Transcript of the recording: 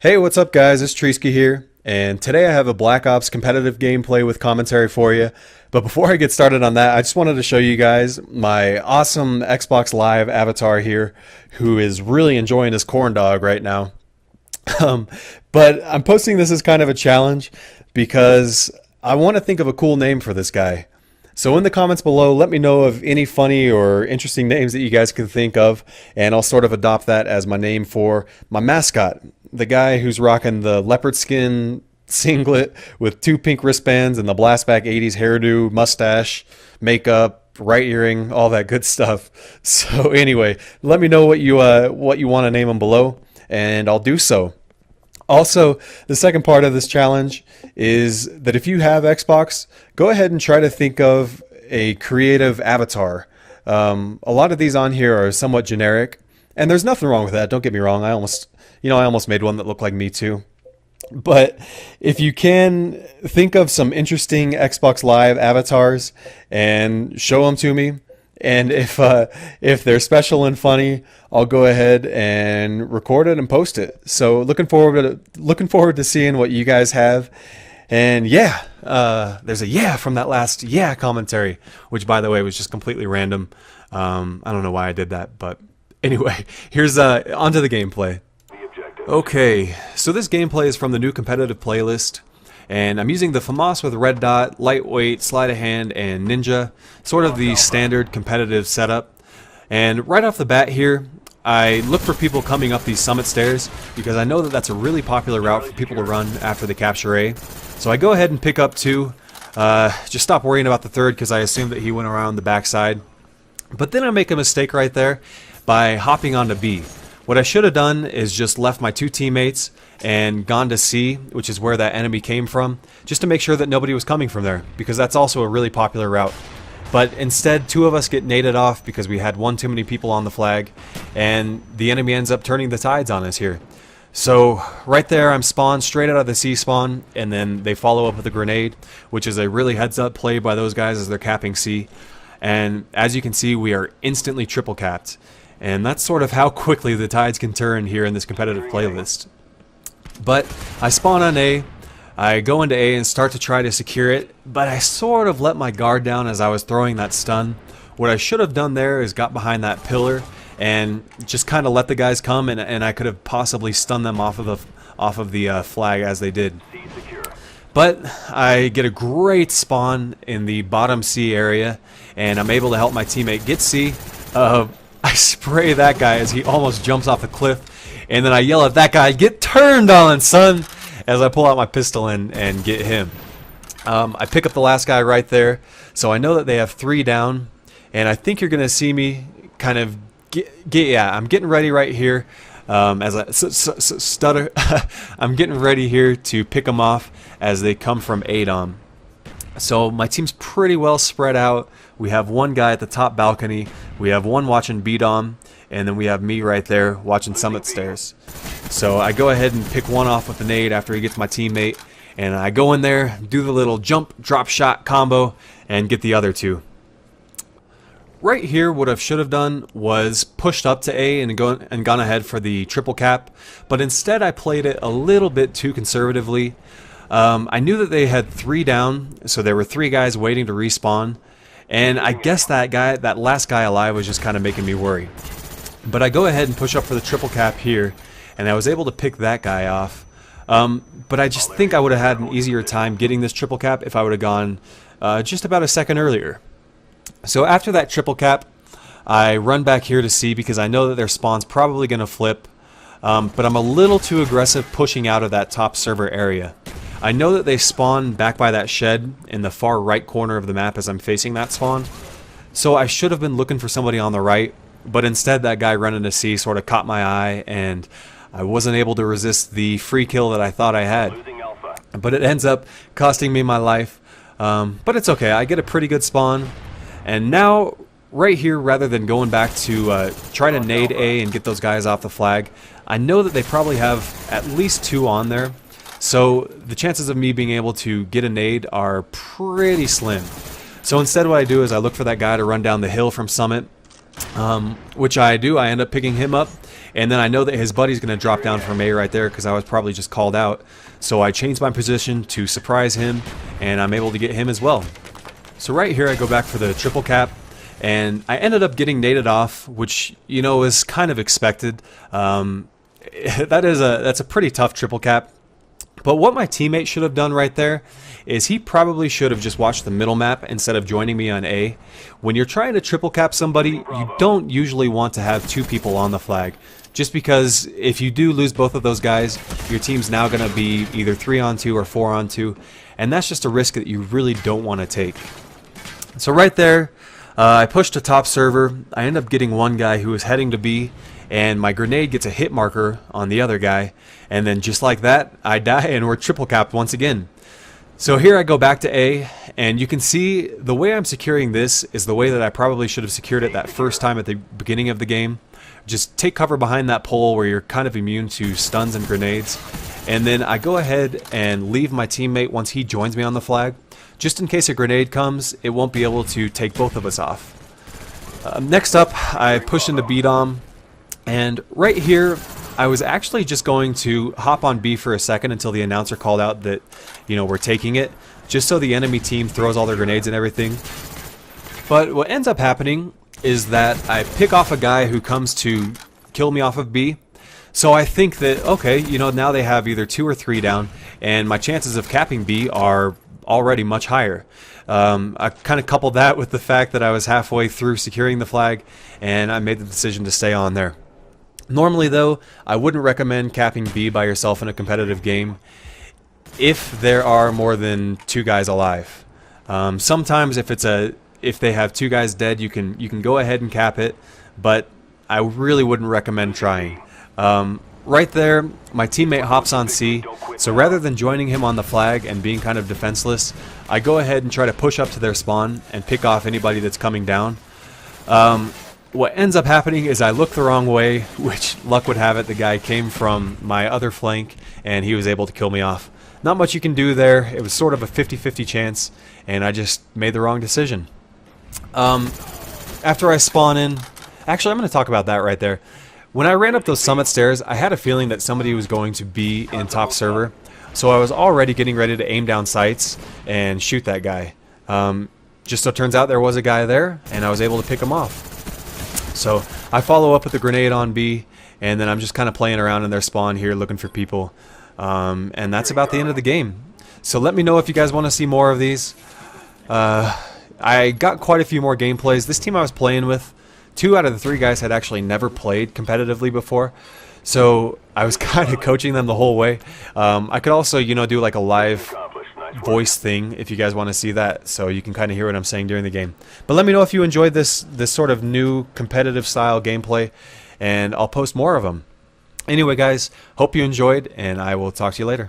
Hey, what's up guys? It's Treesky here, and today I have a Black Ops competitive gameplay with commentary for you. But before I get started on that, I just wanted to show you guys my awesome Xbox Live avatar here, who is really enjoying his corn dog right now. Um, but I'm posting this as kind of a challenge because I want to think of a cool name for this guy. So in the comments below, let me know of any funny or interesting names that you guys can think of, and I'll sort of adopt that as my name for my mascot, the guy who's rocking the leopard skin singlet with two pink wristbands and the blastback 80s hairdo, mustache, makeup, right earring, all that good stuff. So anyway, let me know what you want to name him below, and I'll do so. Also, the second part of this challenge is that if you have Xbox, go ahead and try to think of a creative avatar. A lot of these on here are somewhat generic, and there's nothing wrong with that. Don't get me wrong. I almost made one that looked like me too. But if you can think of some interesting Xbox Live avatars and show them to me, and if they're special and funny, I'll go ahead and record it and post it. So looking forward to seeing what you guys have. And yeah, there's a yeah from that last yeah commentary, which by the way was just completely random. I don't know why I did that, but anyway, here's onto the gameplay. Okay, so this gameplay is from the new competitive playlist, and I'm using the FAMAS with red dot, lightweight, sleight of hand, and ninja, sort of the standard competitive setup. And right off the bat here, I look for people coming up these summit stairs because I know that that's a really popular route for people to run after they capture A. So I go ahead and pick up two, just stop worrying about the third because I assume that he went around the backside. But then I make a mistake right there by hopping onto B. What I should have done is just left my two teammates and gone to C, which is where that enemy came from, just to make sure that nobody was coming from there, because that's also a really popular route. But instead, two of us get naded off because we had one too many people on the flag, and the enemy ends up turning the tides on us here. So right there, I'm spawned straight out of the C spawn, and then they follow up with a grenade, which is a really heads-up play by those guys as they're capping C. And as you can see, we are instantly triple capped. And that's sort of how quickly the tides can turn here in this competitive playlist. But I spawn on A, I go into A and start to try to secure it, but I sort of let my guard down as I was throwing that stun. What I should have done there is got behind that pillar and just kind of let the guys come, and I could have possibly stunned them off of the flag as they did. But I get a great spawn in the bottom C area, and I'm able to help my teammate get C. I spray that guy as he almost jumps off the cliff, and then I yell at that guy, "Get turned on, son!" as I pull out my pistol and get him. I pick up the last guy right there, so I know that they have three down, and I think you're going to see me kind of I'm getting ready right here as I stutter. I'm getting ready here to pick them off as they come from ADOM. So my team's pretty well spread out. We have one guy at the top balcony, we have one watching B-Dom, and then we have me right there watching Summit Stairs. So I go ahead and pick one off with a nade after he gets my teammate, and I go in there, do the little jump, drop shot combo, and get the other two. Right here, what I should have done was pushed up to A and gone ahead for the triple cap, but instead I played it a little bit too conservatively. I knew that they had three down, so there were three guys waiting to respawn, and I guess that last guy alive was just kind of making me worry. But I go ahead and push up for the triple cap here, and I was able to pick that guy off. But I just think I would have had an easier time getting this triple cap if I would have gone just about a second earlier. So after that triple cap, I run back here to C because I know that their spawn's probably going to flip, but I'm a little too aggressive pushing out of that top server area. I know that they spawn back by that shed in the far right corner of the map as I'm facing that spawn, so I should have been looking for somebody on the right, but instead that guy running to C sort of caught my eye, and I wasn't able to resist the free kill that I thought I had. But it ends up costing me my life, but it's okay. I get a pretty good spawn, and now right here, rather than going back to try to nade A and get those guys off the flag, I know that they probably have at least two on there. So the chances of me being able to get a nade are pretty slim. So instead what I do is I look for that guy to run down the hill from Summit, which I do. I end up picking him up, and then I know that his buddy's going to drop down from A right there because I was probably just called out. So I changed my position to surprise him, and I'm able to get him as well. So right here I go back for the triple cap, and I ended up getting naded off, which, you know, is kind of expected. That's a pretty tough triple cap. But what my teammate should have done right there is he probably should have just watched the middle map instead of joining me on A. When you're trying to triple cap somebody, you don't usually want to have two people on the flag. Just because if you do lose both of those guys, your team's now going to be either 3-on-2 or 4-on-2. And that's just a risk that you really don't want to take. So right there, I pushed to top server. I end up getting one guy who was heading to B, and my grenade gets a hit marker on the other guy, and then just like that, I die and we're triple capped once again. So here I go back to A, and you can see the way I'm securing this is the way that I probably should have secured it that first time at the beginning of the game. Just take cover behind that pole where you're kind of immune to stuns and grenades, and then I go ahead and leave my teammate once he joins me on the flag. Just in case a grenade comes, it won't be able to take both of us off. Next up, I push into B-Dom, and right here, I was actually just going to hop on B for a second until the announcer called out that, you know, we're taking it, just so the enemy team throws all their grenades and everything. But what ends up happening is that I pick off a guy who comes to kill me off of B. So I think that, okay, you know, now they have either 2 or 3 down, and my chances of capping B are already much higher. I kind of coupled that with the fact that I was halfway through securing the flag, and I made the decision to stay on there. Normally though, I wouldn't recommend capping B by yourself in a competitive game if there are more than 2 guys alive. Sometimes if they have 2 guys dead, you can go ahead and cap it, but I really wouldn't recommend trying. Right there, my teammate hops on C, so rather than joining him on the flag and being kind of defenseless, I go ahead and try to push up to their spawn and pick off anybody that's coming down. What ends up happening is I look the wrong way, which luck would have it, the guy came from my other flank and he was able to kill me off. Not much you can do there. It was sort of a 50-50 chance, and I just made the wrong decision. After I spawn in, actually I'm going to talk about that right there. When I ran up those summit stairs, I had a feeling that somebody was going to be in top server, so I was already getting ready to aim down sights and shoot that guy. Just so it turns out there was a guy there, and I was able to pick him off. So I follow up with a grenade on B, and then I'm just kind of playing around in their spawn here looking for people. And that's about the end of the game. So let me know if you guys want to see more of these. I got quite a few more gameplays. This team I was playing with, 2 out of the 3 guys had actually never played competitively before, so I was kind of coaching them the whole way. I could also, you know, do like a live voice thing if you guys want to see that, so you can kind of hear what I'm saying during the game. But let me know if you enjoyed this sort of new competitive style gameplay, and I'll post more of them. Anyway guys, hope you enjoyed, and I will talk to you later.